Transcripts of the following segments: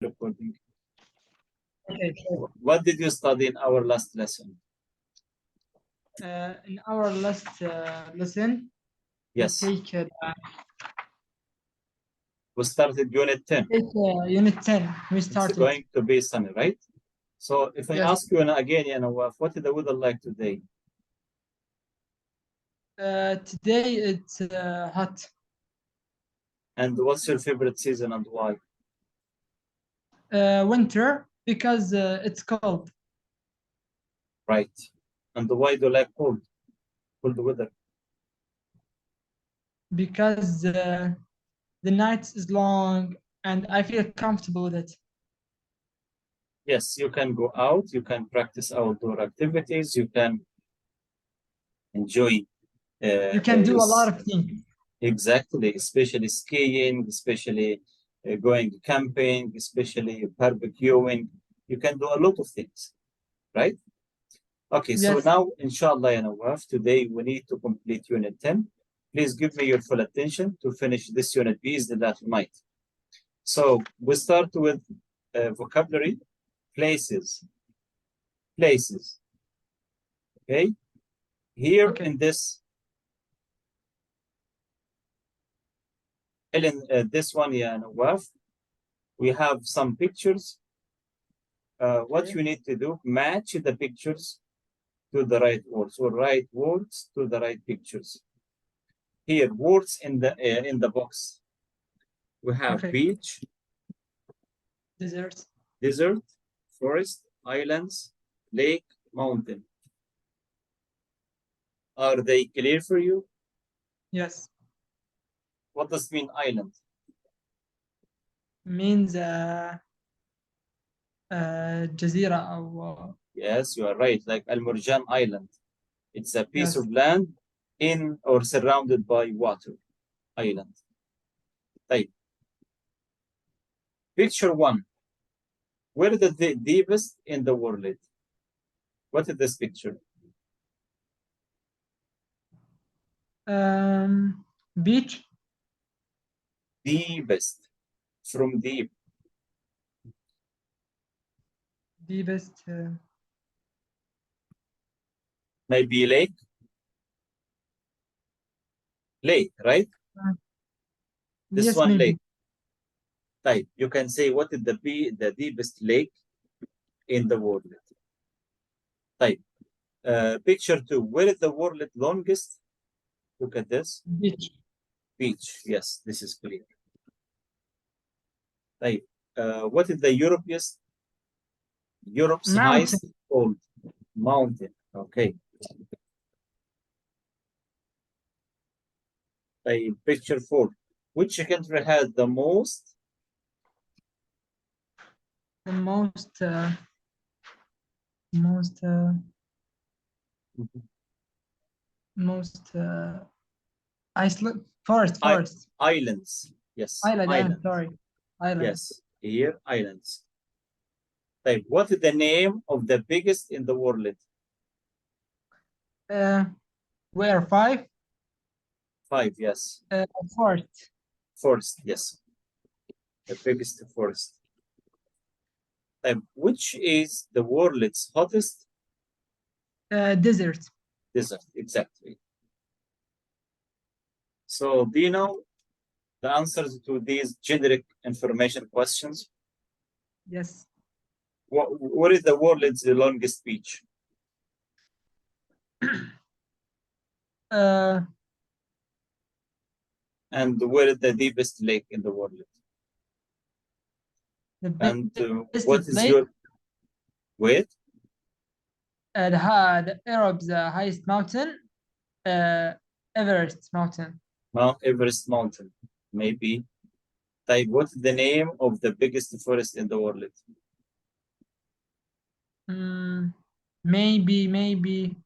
recording. Okay, sure. What did you study in our last lesson? In our last lesson, Yes, we take we started unit 10. Unit 10. We It's started. going to be sunny, right? So if I Yes. ask you again, what is the weather like today? Today it's hot. And what's your favorite season and why? Winter because it's cold. Right. And why do you like cold weather? Because the night is long and I feel comfortable with it. Yes, you can go out, you can practice outdoor activities, you can enjoy. You can do a lot of things. Exactly, especially skiing, especially going camping, especially barbecuing. You can do a lot of things, right? Okay, so Yes. now, inshallah, today we need to complete Unit 10. Please give me your full attention to finish this unit بإذن tonight. So we start with vocabulary, places. Okay, here Okay. in this this one, we have some pictures. What you need to do, match the pictures to the right words, or write words to the right pictures. Here, words in the box. We have beach, desert, forest, islands, lake, mountain. Are they clear for you? Yes. What does mean island? Means جزيرة أو Yes, you are right. Like Al Murjan Island. It's a piece yes. of land in or surrounded by water. Island. Right. Picture 1. Where is the deepest in the world? What is this picture? Beach. Deepest. From deep. Deepest. Maybe lake. Lake, right? This yes, one maybe. lake. Type. You can say what is the deepest lake in the world. Type. Picture 2. Where is the world longest? Look at this. Beach. Beach. Yes, this is clear. Type. What is the Europe's Mountain. highest called? Mountain. Okay. Type. Picture 4. Which country has the most? The most Iceland forest. Islands. Yes. Island. Sorry. Island. Yes. Here, islands. Type. What is the name of the biggest in the world? Where 5? 5. Yes. Forest. Forest. Yes. The biggest forest. Type. Which is the world's hottest? Desert. Desert. Exactly. So, do you know the answers to these generic information questions? Yes. What is the world's longest beach? And where is the deepest lake in the world? And what is lake, your wait? the Arab's highest mountain, Everest mountain. Mount Everest mountain, maybe. Type. What's the name of the biggest forest in the world? Maybe.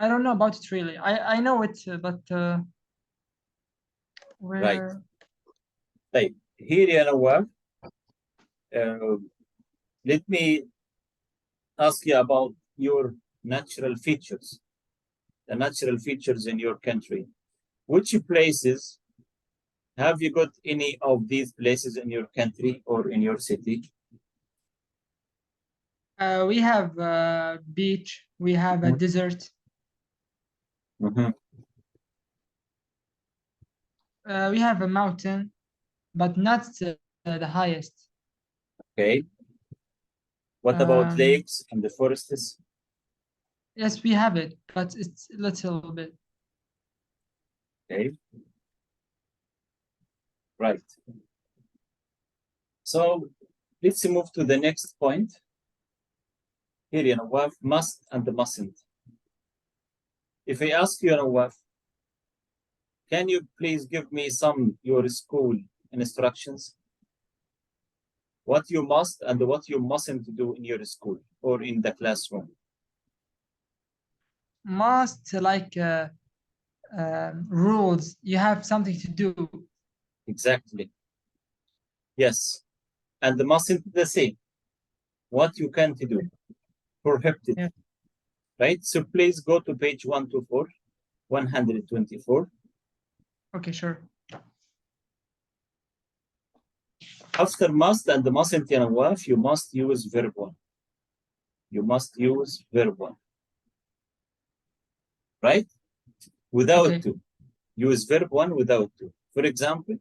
I don't know about it really. I know it, but where? Right. Type. Here, you know what? Let me ask you about your natural features, the natural features in your country. Which places Have you got any of these places in your country or in your city? We have a beach. We have a desert. Mhm. We have a mountain, but not the highest. Okay. What about Um, lakes and the forests? yes, we have it, but it's a little bit. Okay. Right. So let's move to the next point. Here, you know, what must and mustn't. If I ask you, Nawaf, can you please give me some your school instructions? What you must and what you mustn't do in your school or in the classroom? Must like rules. You have something to do. Exactly. Yes. And the mustn't the same. What you can't do. Prohibited. Yeah. Right? So please go to page 124, 124. Okay, sure. After must and mustn't, ya Nawaf, you must use verb 1. You must use verb 1. Right? Without Okay. to. Use verb 1 without to. For example,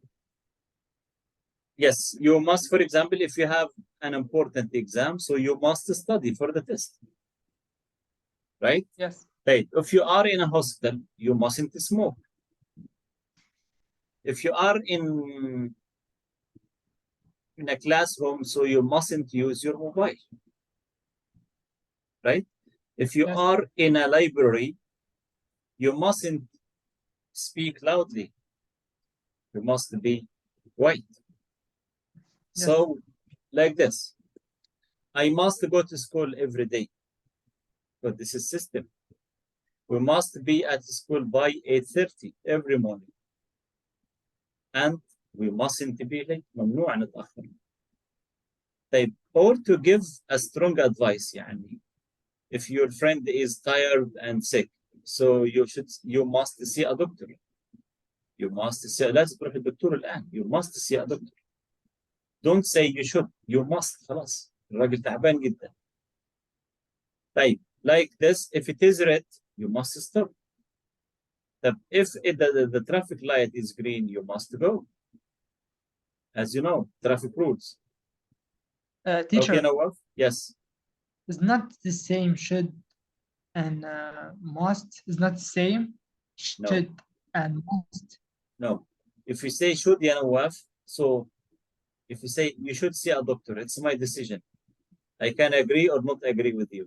yes, you must, for example, if you have an important exam, so you must study for the test. Right? Yes. Right. If you are in a hospital, you mustn't smoke. If you are in a classroom, so you mustn't use your mobile. Right? If you Yes. are in a library, you mustn't speak loudly. You must be quiet. Yes. So, like this, I must go to school every day. But this is system. We must be at school by 8:30 every morning. And we mustn't be late. ممنوع نتأخر. طيب, or to give a strong advice يعني. If your friend is tired and sick, so you must see a doctor. You must see, لازم تروح للدكتور الآن. You must see a doctor. Don't say you should. You must. خلاص. الراجل تعبان جدا. طيب, like this, if it is red, you must stop. If the traffic light is green, you must go. As you know, traffic rules. Teacher, Okay, Nawaf? Yes. is not the same should and must is not the same. No. Should and must. No. If you say should, ya Nawaf, so if you say you should see a doctor, it's my decision. I can agree or not agree with you.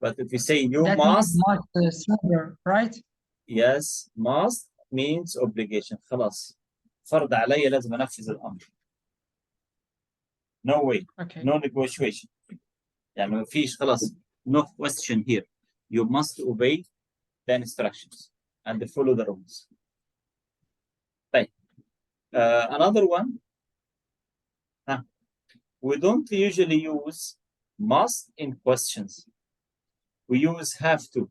But if you say you That means must, must sooner, right? yes, must means obligation. خلاص. فرض علي لازم انفذ الامر. No way. Okay. No negotiation. يعني ما فيش خلاص. No question here. You must obey the instructions and follow the rules. طيب. Another one. We don't usually use must in questions. We use have to.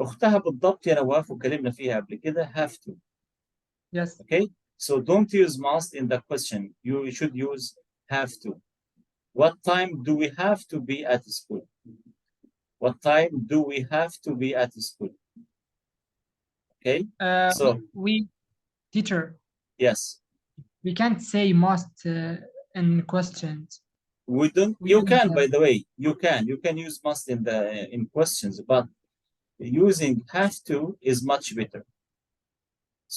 اختها بالضبط يا نواف وكلمنا فيها قبل كده have to. Yes. Okay? So don't use must in the question. You should use have to. What time do we have to be at school? What time do we have to be at school? Okay? So, we teacher, yes. we can't say must in questions. We don't. We You don't can, have- by the way. You can use must in questions, but using have to is much better.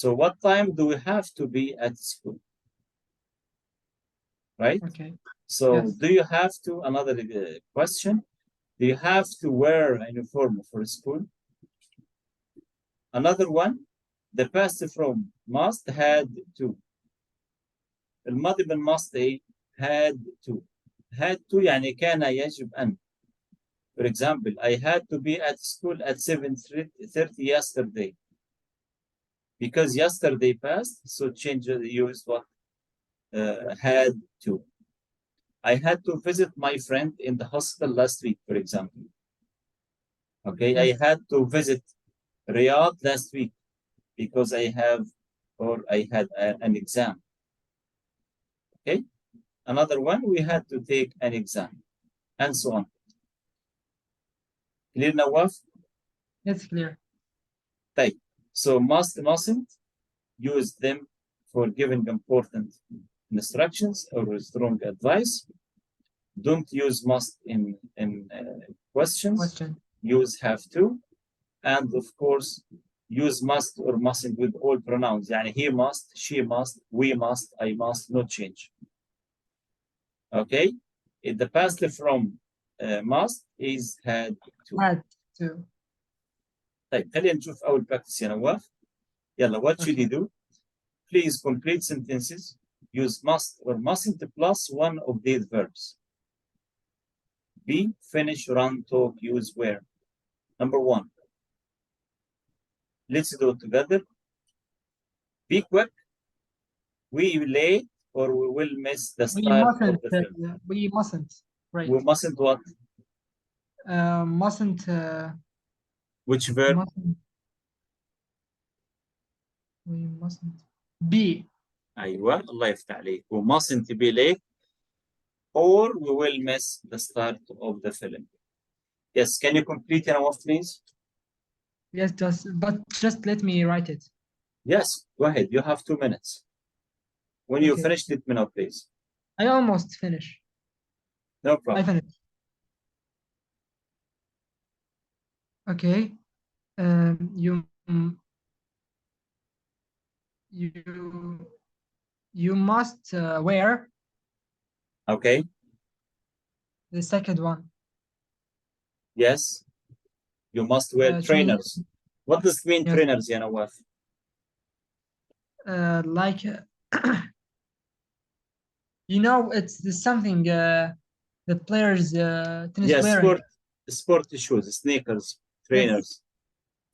So what time do we have to be at school? Right? Okay. So Yes. do you have to, another question, do you have to wear a uniform for school? Another one, the past from must had to. الماضي من must had to. Had to يعني كان يجب أن. For example, I had to be at school at 7:30 yesterday. Because yesterday passed, so change used what? Had to. I had to visit my friend in the hospital last week, for example. Okay, Yes. I had to visit Riyadh last week because I have or I had an exam. Okay. Another one, we had to take an exam, and so on. Clear, Nawaf? It's clear. Right. So mustn't use them for giving important instructions or strong advice. Don't use must in questions. Question. Use have to, and of course use must or mustn't with all pronouns. يعني he must, she must, we must, I must, no change. Okay. In the past from must is had to. Had to. طيب خلينا نشوف أول practice يا نواف. يلا, what should you do? Please complete sentences. Use must or mustn't plus one of these verbs. B, finish, run, talk, use, where. Number one. Let's do it together. Be quick. We late or we will miss the We start of mustn't. the film. We mustn't. Right. We mustn't what? Mustn't. Which verb? Mustn't. We mustn't be. أيوة, الله يفتح عليك. We mustn't be late or we will miss the start of the film. Yes, can you complete it off, please? Yes, just let me write it. Yes, go ahead. You have 2 minutes. When you Okay. finish, let me know, please. I almost finished. No I problem. finished. Okay. You must wear Okay. the second one. Yes. You must wear trainers. What does it mean, Yes. trainers, ya Nawaf? Like you know, it's something the players tennis Yes, wearing. sport shoes, sneakers, trainers,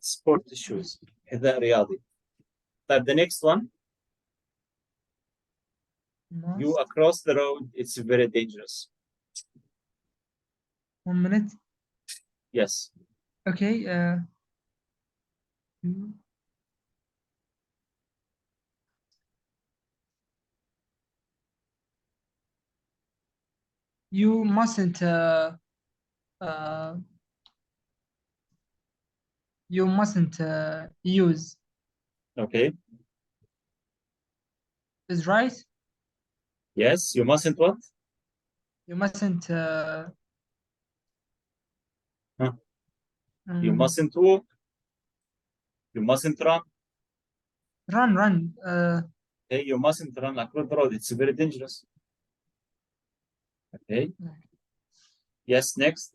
sport shoes. حذاء رياضي. طيب, the next one. You Must. across the road, it's very dangerous. 1 minute. Yes. Okay. You mustn't you mustn't use. Okay. Is right. Yes, you mustn't what? You mustn't You mustn't walk. You mustn't run. run. Okay, you mustn't run across the road. It's very dangerous. Okay. Yes, next.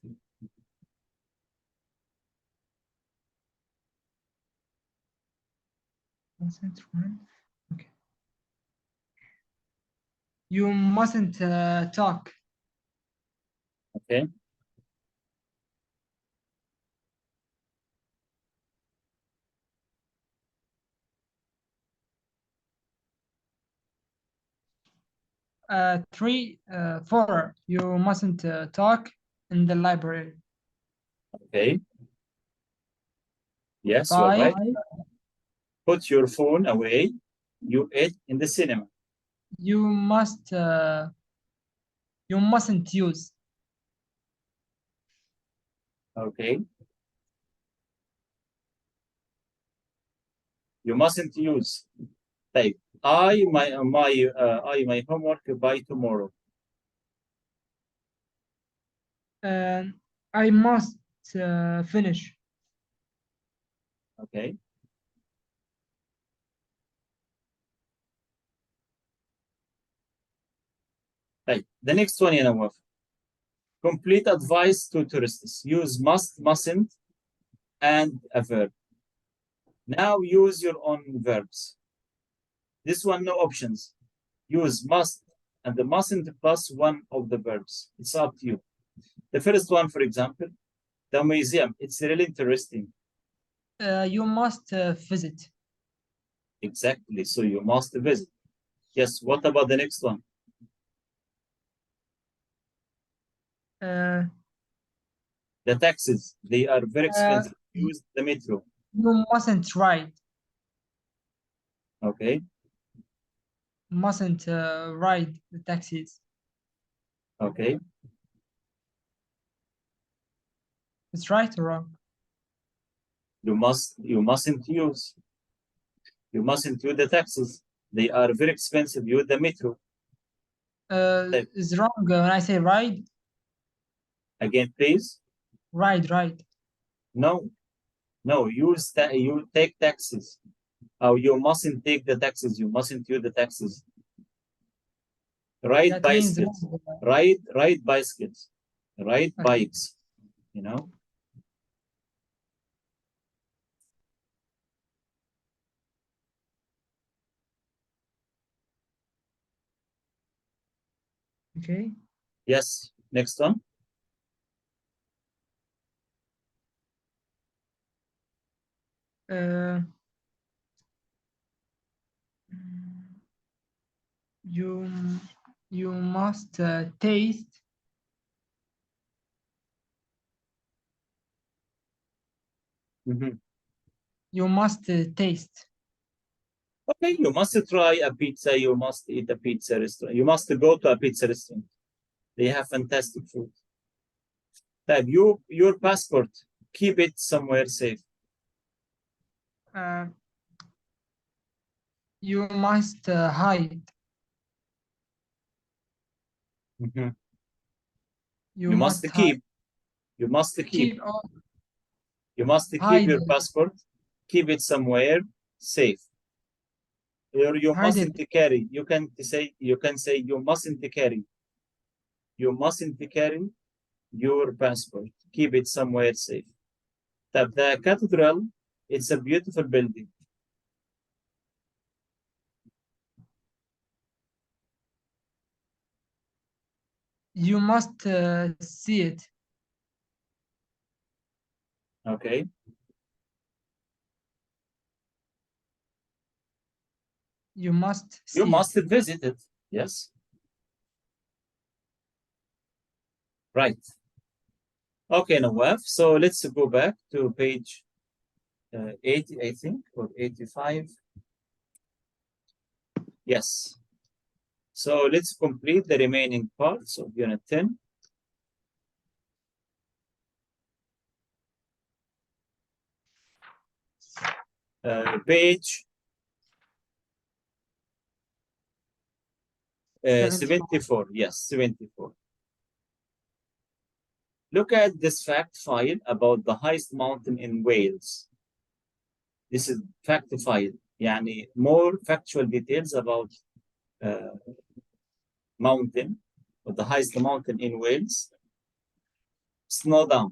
Mustn't run. Okay. You mustn't talk. Okay. Four. You mustn't talk in the library. Okay. Yes, you're Five. right. Put your phone away. You eat in the cinema. You mustn't use. Okay. You mustn't use. Type. My homework by tomorrow. I must finish. Okay. Right. The next one, Nawaf. Complete advice to tourists. Use must, mustn't, and a verb. Now use your own verbs. This one, no options. Use must and the mustn't plus one of the verbs. It's up to you. The first one, for example, the museum. It's really interesting. You must visit. Exactly. So you must visit. Yes. What about the next one? The taxis. They are very expensive. Use the metro. You mustn't ride. Okay. Mustn't ride the taxis. Okay. It's right or wrong? You mustn't use the taxis. They are very expensive. Use the metro. It's wrong when I say ride. Again, please. Ride. No, no. You take taxis. Oh, you mustn't take the taxis. You mustn't use the taxis. Ride That means bicycles. wrong. Ride bicycles. Ride Okay. bikes. You know. Okay. Yes. Next one. Uh, you you must taste. Mhm. You must taste. Okay. You must try a pizza. You must eat a pizza restaurant. You must go to a pizza restaurant. They have fantastic food. Tab, your passport, keep it somewhere safe. Uh, you must hide. Mhm. You You must must hide. keep. You must keep. Keep or You must keep hide your passport. Keep it somewhere safe. Or you hide it. mustn't carry. You can say you mustn't carry. You mustn't carry your passport. Keep it somewhere safe. Tab, the cathedral, it's a beautiful building. You must see it. Okay. You must You see it. must visit it. Yes. Right. Okay, Nawaf. So let's go back to page 80, I think, or 85. Yes. So let's complete the remaining parts of Unit 10. Page 74. Yes, 74. Look at this fact file about the highest mountain in Wales. This is fact file. يعني more factual details about uh, mountain, or the highest mountain in Wales. Snowdon.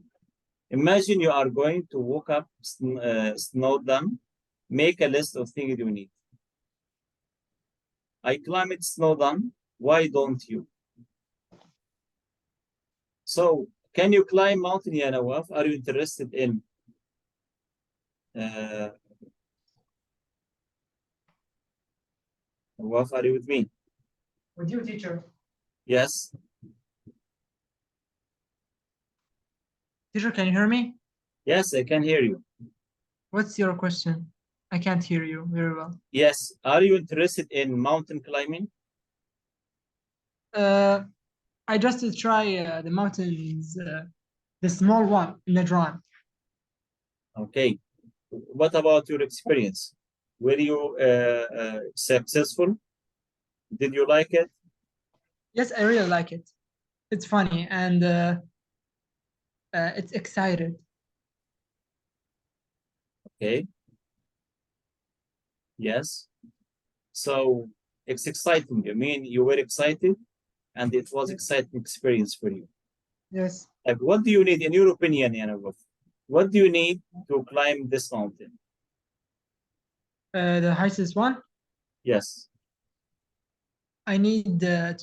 Imagine you are going to walk up Snowdon. Make a list of things you need. I climbed Snowdon. Why don't you? So, can you climb mountain, ya Nawaf? Are you interested in uh, Nawaf, are you with me? With you, teacher. Yes. Teacher, can you hear me? Yes, I can hear you. What's your question? I can't hear you very well. Yes. Are you interested in mountain climbing? I just try the mountains, the small one in the Najran. Okay. What about your experience? Were you successful? Did you like it? Yes, I really like it. It's funny and it's excited. Okay. Yes. So it's exciting. I mean, you were excited, and it was exciting experience for you. Yes. Like, what do you need, in your opinion, Yanabov? What do you need to climb this mountain? The highest one, Yes. I need to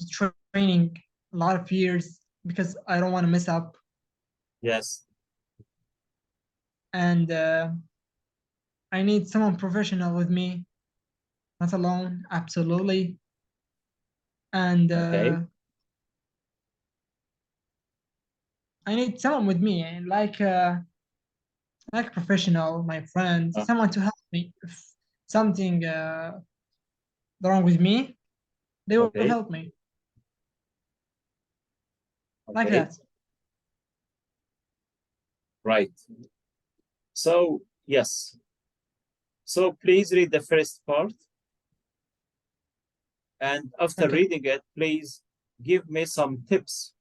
training a lot of years because I don't want to mess up. Yes. And I need someone professional with me, not alone, absolutely. And Okay. I need someone with me, like professional, my friend, Uh, someone to help me if something wrong with me, they will Okay. help me. Like Okay. that. Right. So, yes. So please read the first part. And after Okay. reading it, please give me some tips.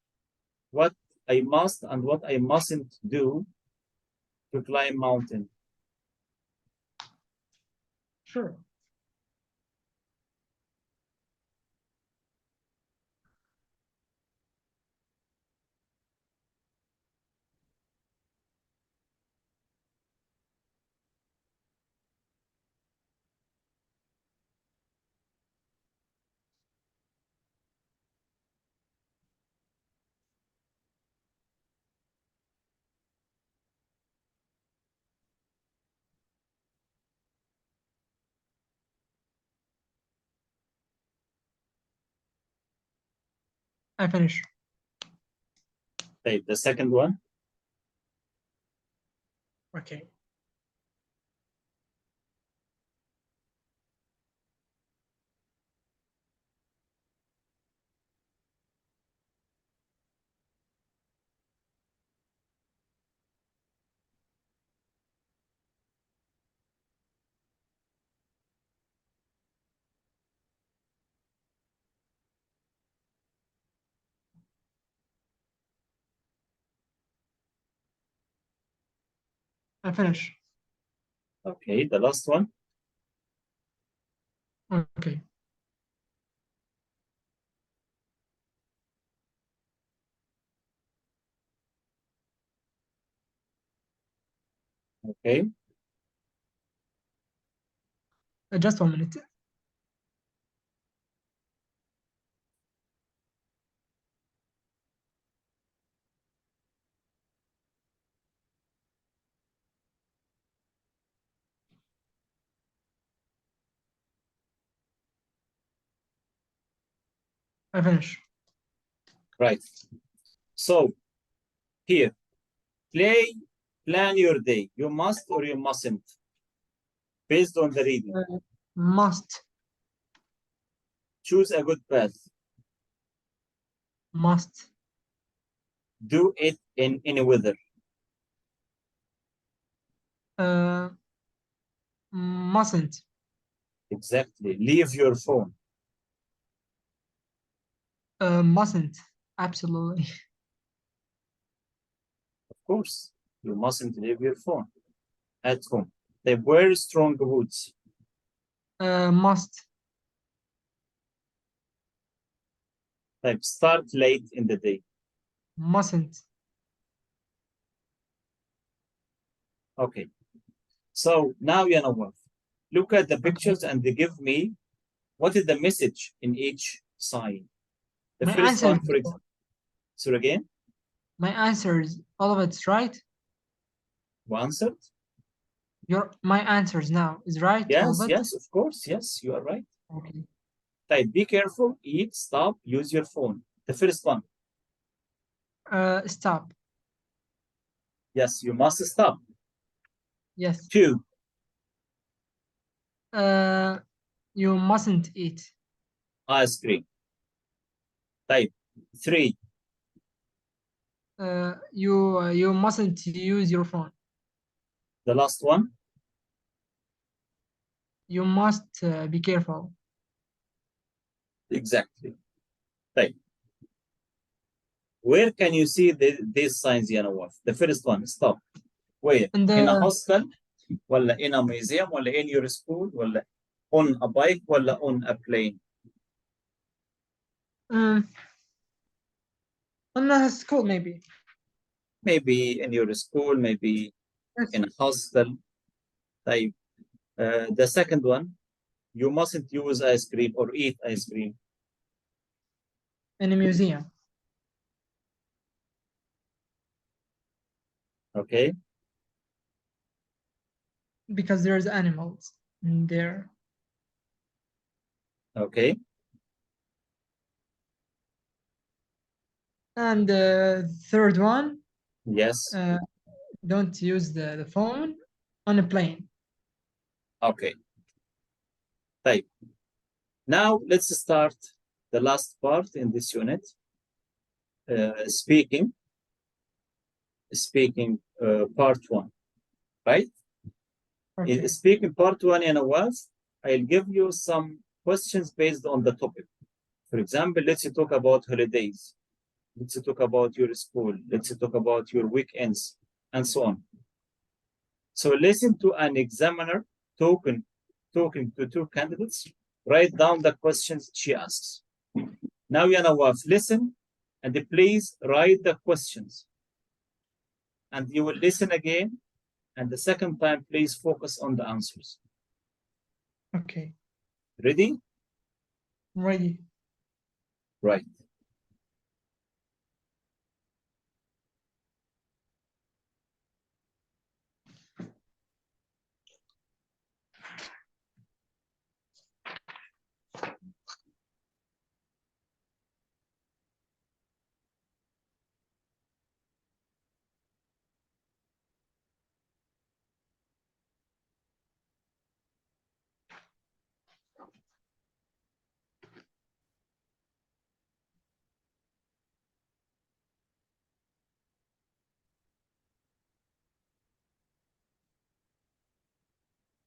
What I must and what I mustn't do to climb mountain. Sure. I finish. Okay, the second one. Okay. I finish. Okay, the last one. Okay. Okay, Just 1 minute. I finish. right. So here, plan your day. You must or you mustn't, based on the reading. Must. Choose a good path. Must. Do it in any weather. Mustn't. Exactly. Leave your phone. Mustn't. Absolutely. Of course, you mustn't leave your phone at home. They wear strong boots. Must. Like start late in the day. Mustn't. Okay. So now you know what. Look at the Okay. pictures and they give me what is the message in each sign. The My first answer. one, for example. So again, My answers. All of it's right. you answered. My answers now is right. All Yes, of it. yes, of course. Yes, you are right. Okay. Like, be careful, eat, stop, use your phone. The first one. Stop. Yes, you must stop. Yes. Two, You mustn't eat. ice cream. Type. Three, You mustn't use your phone. the last one. You must be careful. Exactly. Type. Where can you see these signs, Yanawaf? The first one, stop. Where? And In a hostel, ولا in a museum, ولا in your school, ولا on a bike, ولا on a plane? on a school maybe. Maybe in your school, maybe Yes. in a hostel. Type. The second one, you mustn't use ice cream or eat ice cream. In a museum Okay. because there's animals in there. Okay. And the third one, Yes. don't use the phone on a plane. Okay. Type. Now let's start the last part in this unit, speaking part one, right? Okay. In speaking part one, I'll give you some questions based on the topic. For example, let's talk about holidays. Let's talk about your school. Let's talk about your weekends, and so on. So listen to an examiner talking to two candidates. Write down the questions she asks. Now, ya Nawaf, listen and please write the questions. And you will listen again. And the second time, please focus on the answers. Okay. Ready? Ready. Right.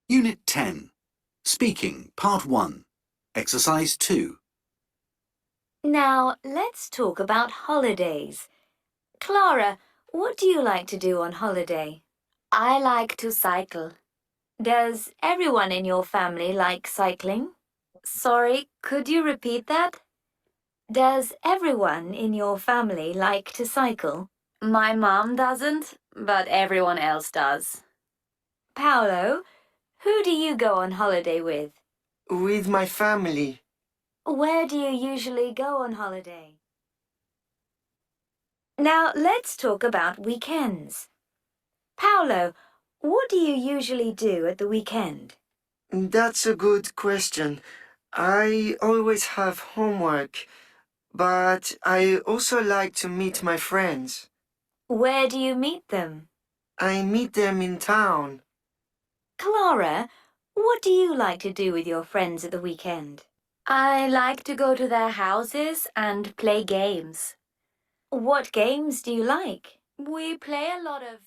Unit 10. Speaking, Part 1. Exercise 2. Now, let's talk about holidays. Clara, what do you like to do on holiday? I like to cycle. Does everyone in your family like cycling? Sorry, could you repeat that? Does everyone in your family like to cycle? My mom doesn't, but everyone else does. Paolo, who do you go on holiday with? With my family. Where do you usually go on holiday? Now let's talk about weekends. Paolo, what do you usually do at the weekend? That's a good question. I always have homework, but I also like to meet my friends. Where do you meet them? I meet them in town. Clara, what do you like to do with your friends at the weekend? I like to go to their houses and play games. What games do you like? We play a lot of...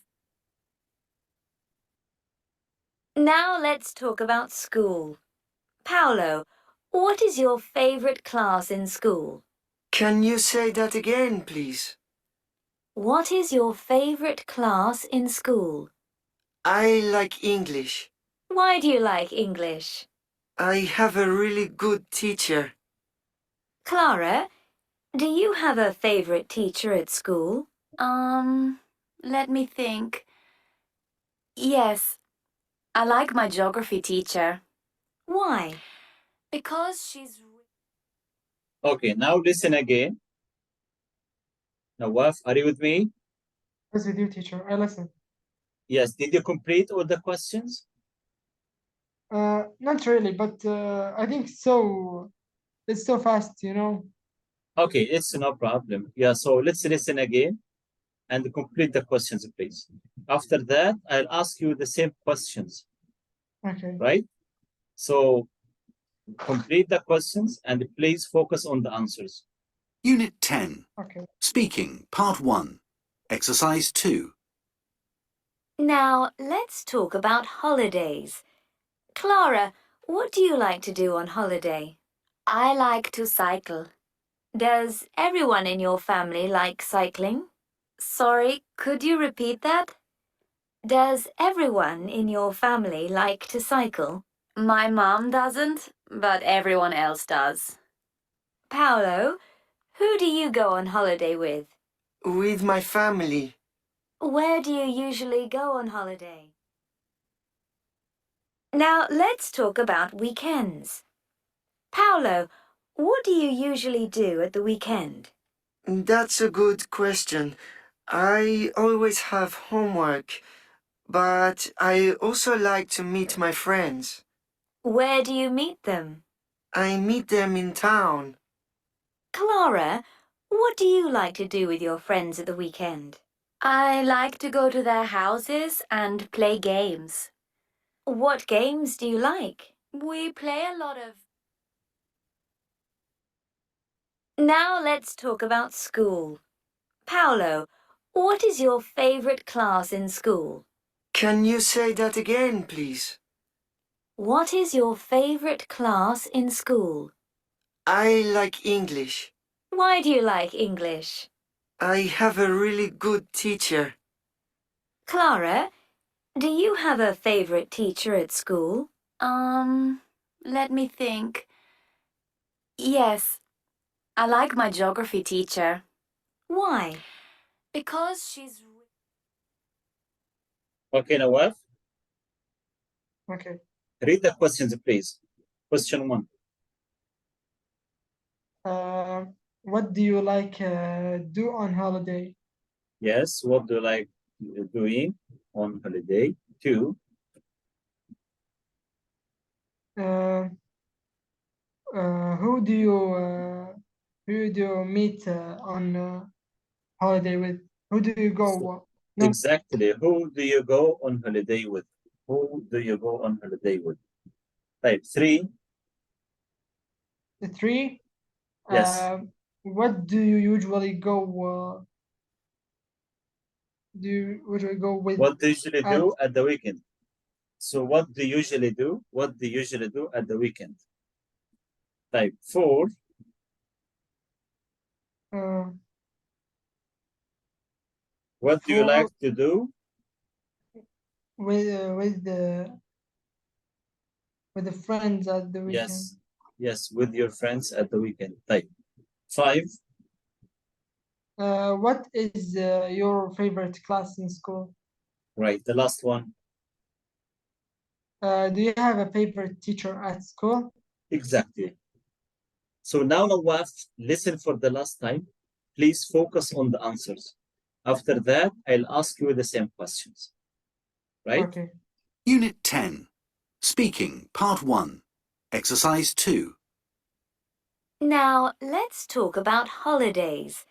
Now let's talk about school. Paolo, what is your favorite class in school? Can you say that again, please? What is your favorite class in school? I like English. Why do you like English? I have a really good teacher. Clara, do you have a favorite teacher at school? Let me think. Yes, I like my geography teacher. Why? Because she's... Okay, now listen again. Nawaf, are you with me? Yes, with you, teacher. I listen. Yes. Did you complete all the questions? Not really, but I think so. It's so fast, you know. Okay, it's no problem. Yeah, so let's listen again and complete the questions, please. After that, I'll ask you the same questions, Okay. right? So complete the questions and please focus on the answers. Unit 10. Okay. Speaking, Part 1. Exercise 2. Now, let's talk about holidays. Clara, what do you like to do on holiday? I like to cycle. Does everyone in your family like cycling? Sorry, could you repeat that? Does everyone in your family like to cycle? My mom doesn't, but everyone else does. Paolo, who do you go on holiday with? With my family. Where do you usually go on holiday? Now let's talk about weekends. Paolo, what do you usually do at the weekend? That's a good question. I always have homework, but I also like to meet my friends. Where do you meet them? I meet them in town. Clara, what do you like to do with your friends at the weekend? I like to go to their houses and play games. What games do you like? We play a lot of... Now let's talk about school. Paolo, what is your favorite class in school? Can you say that again, please? What is your favorite class in school? I like English. Why do you like English? I have a really good teacher. Clara, do you have a favorite teacher at school? Let me think. Yes, I like my geography teacher. Why? Because she's... Okay, Nawaf, Okay. read the questions, please. Question 1. What do you like do on holiday? Yes, what do you like doing on holiday? 2. Uh, who do you meet on holiday with? Who do you go? No, Exactly. Who do you go on holiday with? Who do you go on holiday with? Type 3. the three. Yes. What do you usually go? Do you usually go with? What do you usually at, do at the weekend? So what do you usually do? What do you usually do at the weekend? Type 4. uh, What do you for like to do? with the friends at the weekend. Yes. Yes, with your friends at the weekend. Type 5. What is your favorite class in school? Right. The last one. Do you have a favorite teacher at school? Exactly. So now, Nawaf, listen for the last time. Please focus on the answers. After that, I'll ask you the same questions. Right? Okay. Unit 10. Speaking, Part 1. Exercise 2. Now let's talk about holidays.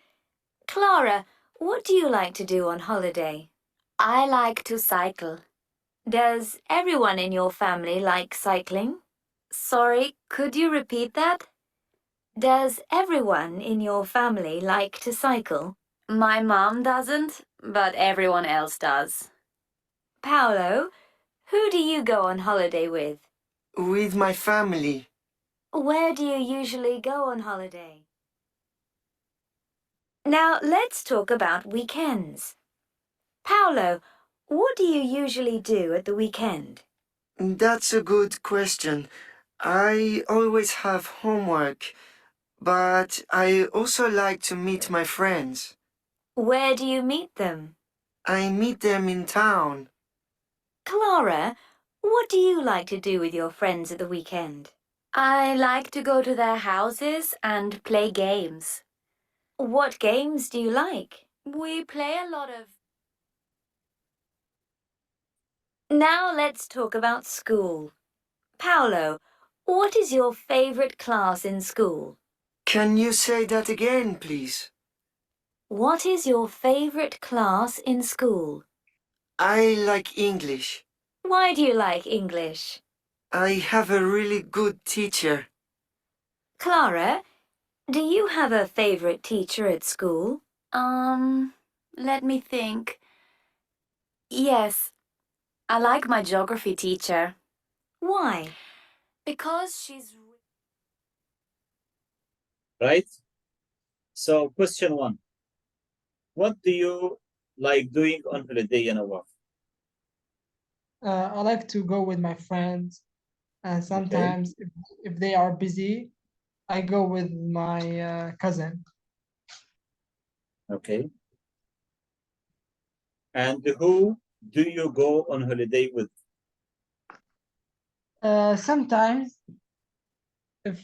Clara, what do you like to do on holiday? I like to cycle. Does everyone in your family like cycling? Sorry, could you repeat that? Does everyone in your family like to cycle? My mom doesn't, but everyone else does. Paolo, who do you go on holiday with? With my family. Where do you usually go on holiday? Now let's talk about weekends. Paolo, what do you usually do at the weekend? That's a good question. I always have homework, but I also like to meet my friends. Where do you meet them? I meet them in town. Clara, what do you like to do with your friends at the weekend? I like to go to their houses and play games. What games do you like? We play a lot of... Now let's talk about school. Paolo, what is your favorite class in school? Can you say that again, please? What is your favorite class in school? I like English. Why do you like English? I have a really good teacher. Clara, do you have a favorite teacher at school? Let me think. Yes, I like my geography teacher. Why? Because she's... Right? So question 1. What do you like doing on holiday, Nawaf? I like to go with my friends, and sometimes if they are busy, I go with my cousin. Okay. And who do you go on holiday with? Sometimes if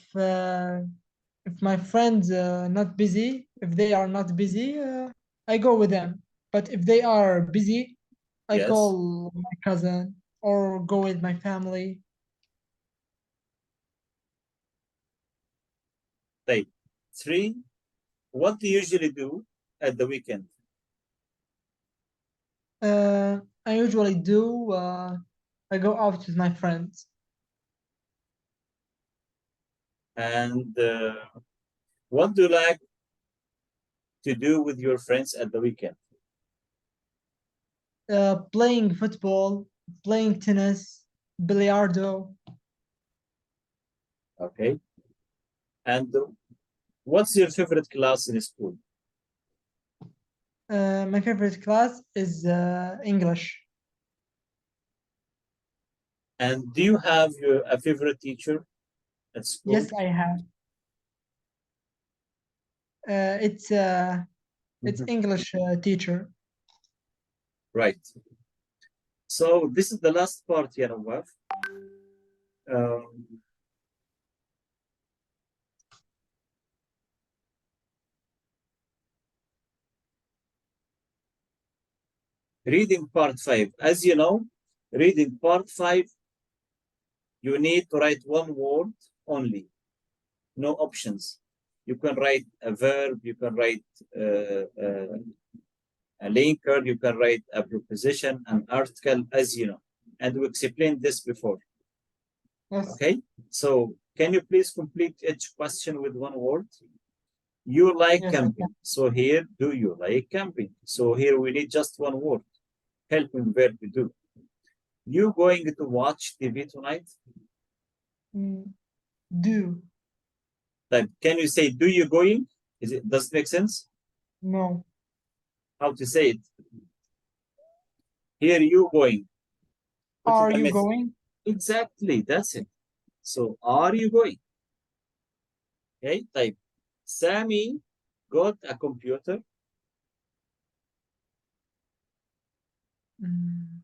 my friends not busy, if they are not busy, I go with them. But if they are busy, I Yes. call my cousin or go with my family. Type 3. What do you usually do at the weekend? I usually do. I go out with my friends. And What do you like to do with your friends at the weekend? Playing football, playing tennis, billiardo. Okay. And what's your favorite class in school? My favorite class is English. And do you have a favorite teacher at school? Yes, I have. It's Mhm. English teacher. Right. So this is the last part, ya Nawaf. Reading part 5. As you know, reading part 5, you need to write one word only, no options. You can write a verb, you can write a linker, you can write a preposition, an article, as you know. And we explained this before. Yes. Okay, so can you please complete each question with one word? You like Yes, I camping. So here, do you like camping? So here we need just one word. Helping verb do. You going to watch TV tonight? Do. Like, can you say, do you going? Does it make sense? No. How to say it? Here you going. Put Are it you amidst. going? Exactly, that's it. So, are you going? Okay, type. Sammy got a computer. Mm.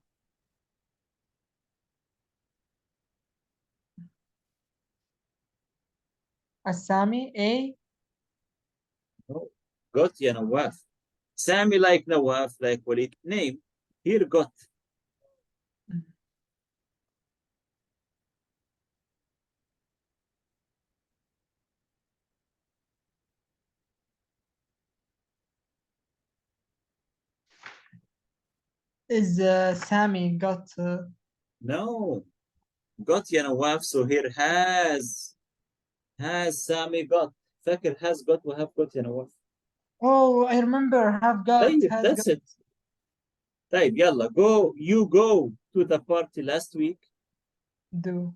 Asami, A. No, got ya Nawaf. Sammy like Nawaf, like Waleed. Name. Here got. Is Sammy got No. Got ya Nawaf. So here has Sammy got. فاكر has got وهave got يا نواف. Oh, I remember have got طيب, has that's got. it. طيب يلا go. You go to the party last week. Do.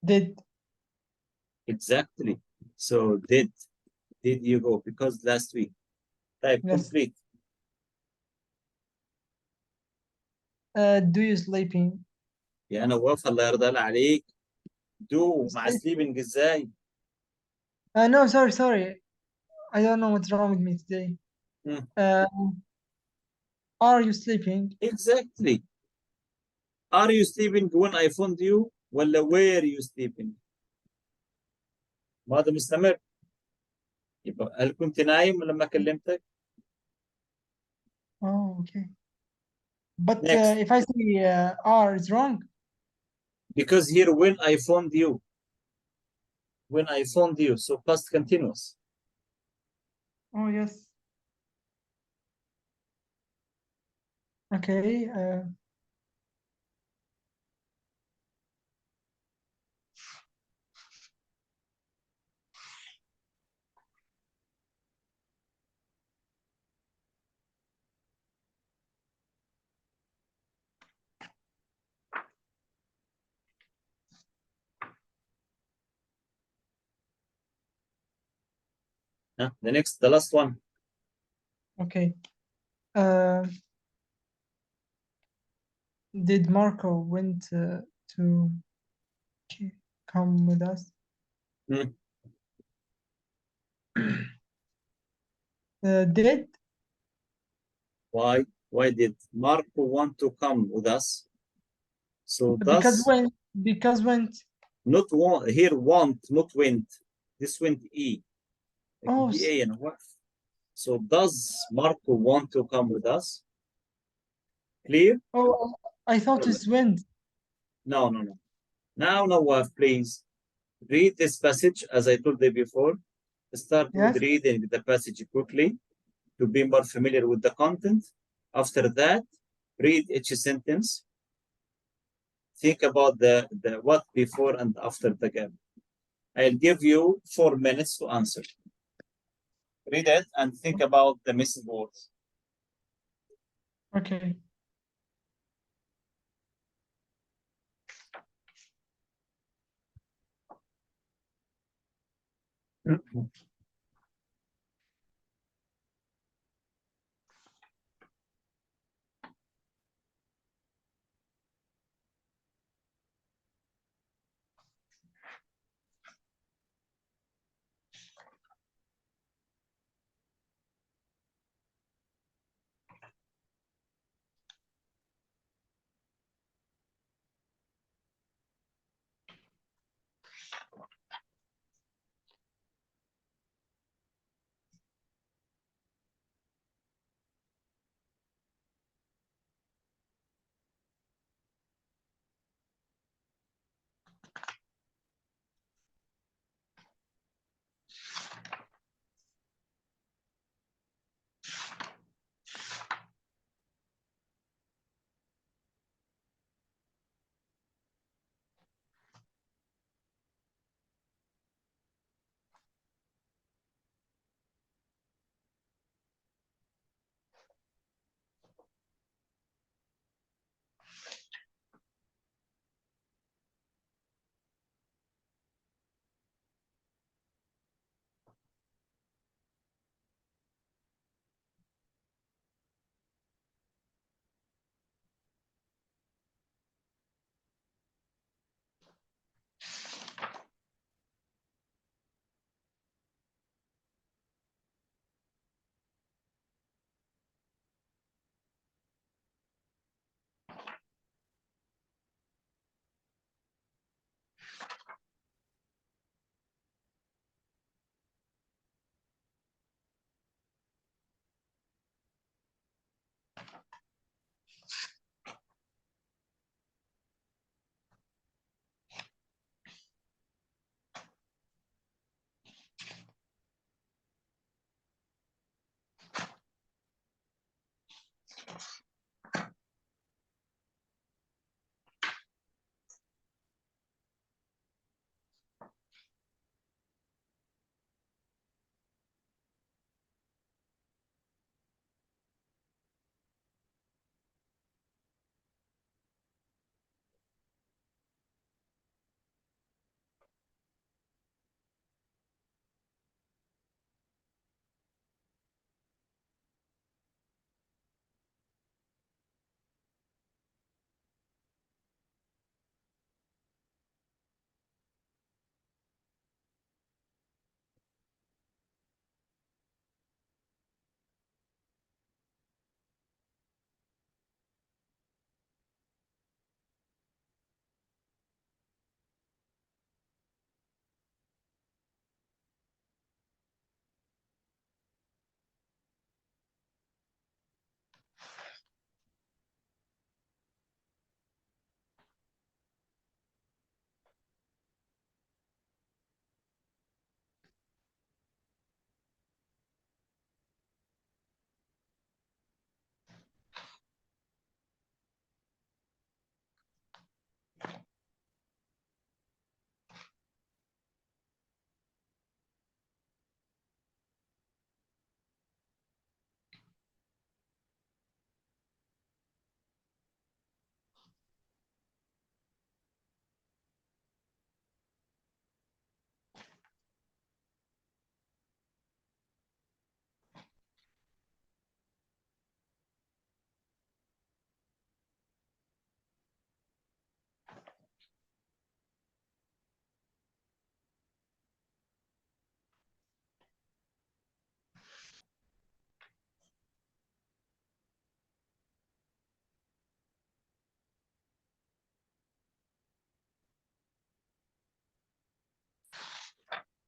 Did. Exactly. So did you go? Because last week. Type Yes. complete. Do you sleeping? يا نواف الله يرضى عليك. Do مع Sleep. sleeping ازاي؟ No, sorry. I don't know what's wrong with me today. Hmm. Are you sleeping? Exactly. Are you sleeping when I phoned you ولا where you sleeping؟ ماذا مستمر؟ يبقى هل كنت نايم لما كلمتك؟ Oh, okay. But Next. if I say are, it's wrong. Because here when I phoned you. When I phoned you. So past continuous. Oh, yes. Okay. The last one. Okay. Did Marco went to come with us? Hmm. Did? Why? Why did Marco want to come with us? So Because does went. not want here want not went. This went E. It Oh, could be A and what? So does Marco want to come with us? Clear? oh, I thought it's went. No. Now, Nawaf, please read this passage as I told you before. Start with Yes. reading the passage quickly to be more familiar with the content. After that, read each sentence. Think about the what before and after the gap. I'll give you 4 minutes to answer. Read it and think about the missing words. Okay.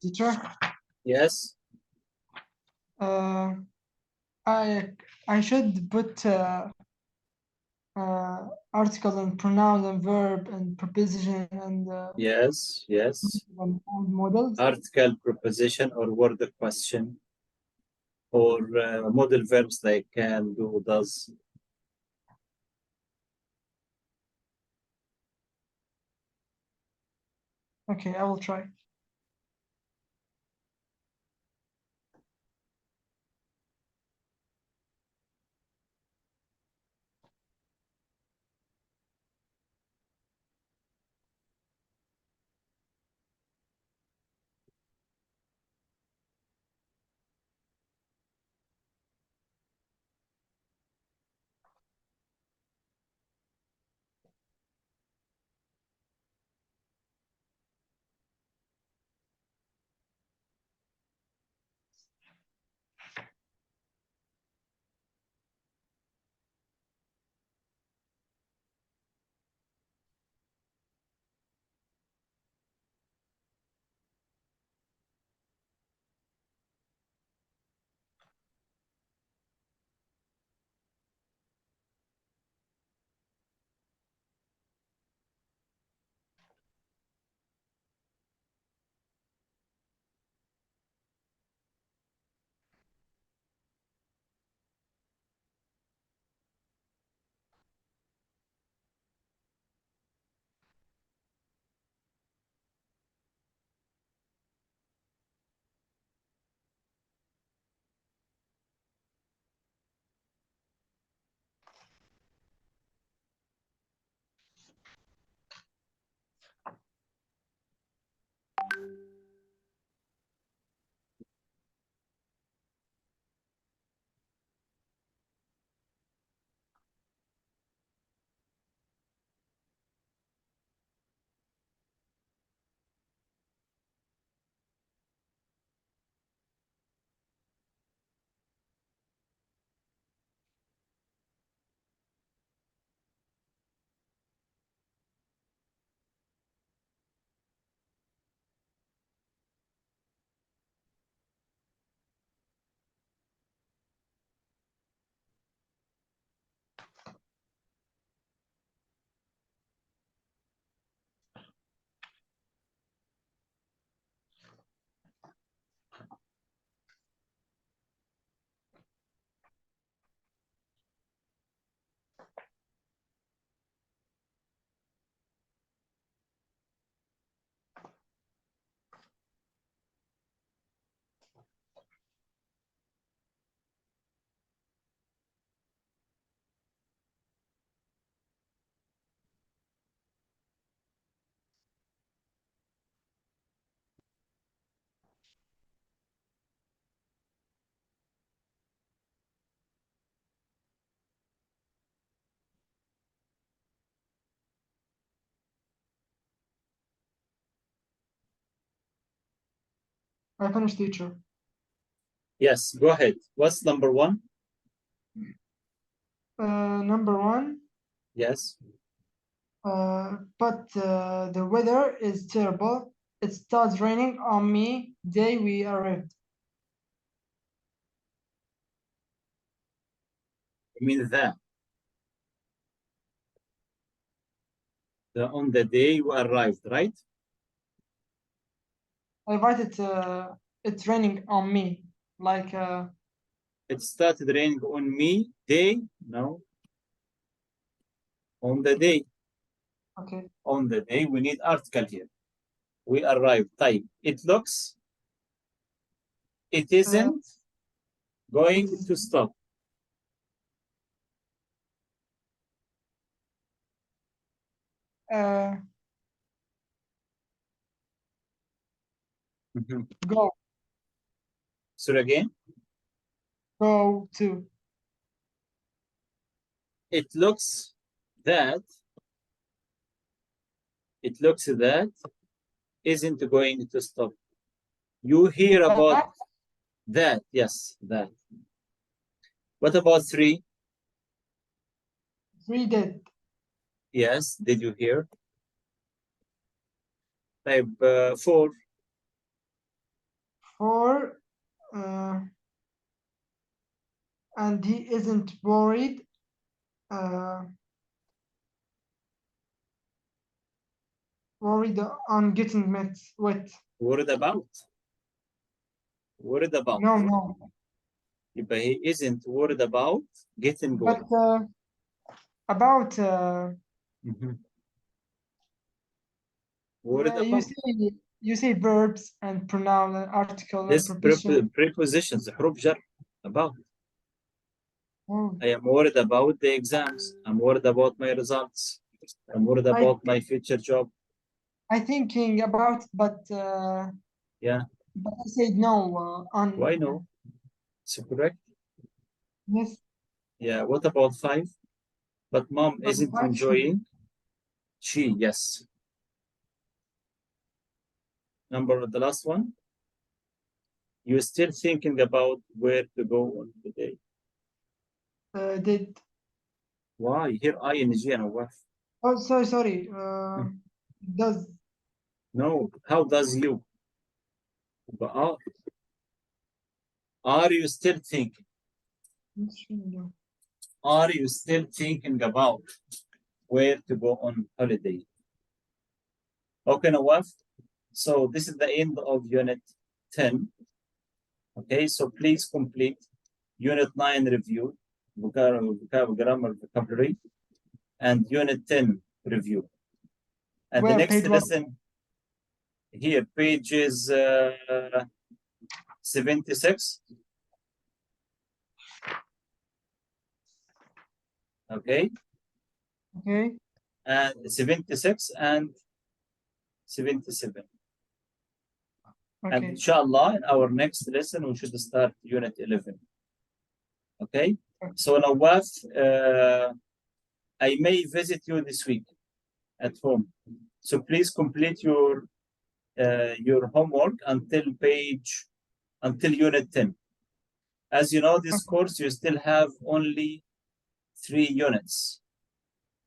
Teacher, Yes. uh, I should put article and pronoun and verb and preposition and Yes. Yes. models. Article, preposition, or word question, or model verbs like can, do, does. Okay, I will try. I finished, teacher. Yes, go ahead. What's number one? Number one, Yes. but the weather is terrible. It starts raining on me day we arrived. I mean that. On the day you arrived, right? I write it. It's raining on me, like It started raining on me day. No. On the day. okay. On the day we need article here. We arrived. Type. It looks. It isn't going to stop. Go So again, to. it looks that isn't going to stop. You hear about that? Yes, that. What about 3? 3 did. Yes, did you hear? Type 4. 4, and he isn't worried. Worried on getting wet. Worried about. Worried about. No. But he isn't worried about getting wet. But about Mhm. Worried Yeah, about you say verbs and pronoun and article and this preposition. prepositions, حروف جر. About. Oh, I am worried about the exams. I'm worried about my results. I'm worried about my future job. I thinking about, but Yeah. but I said no. On Why no? It's correct. yes, Yeah. What about 5? But mom but isn't why enjoying. She, yes. The last one. You're still thinking about where to go on the day. did? Why? Here ing and what? Oh, sorry. Does No. How does you? But are you still thinking? Are you still thinking about where to go on holiday? Okay, Nawaf. So this is the end of Unit 10. Okay, so please complete Unit 9 review, grammar, vocabulary, and Unit 10 review. And the Where next page what? lesson here, page is 76. Okay, Okay. and 76 and 77. And Okay. inshallah, in our next lesson, we should start Unit 11. Okay, so Nawaf, I may visit you this week at home. So please complete your homework until Unit 10. As you know, this course, you still have only 3 units.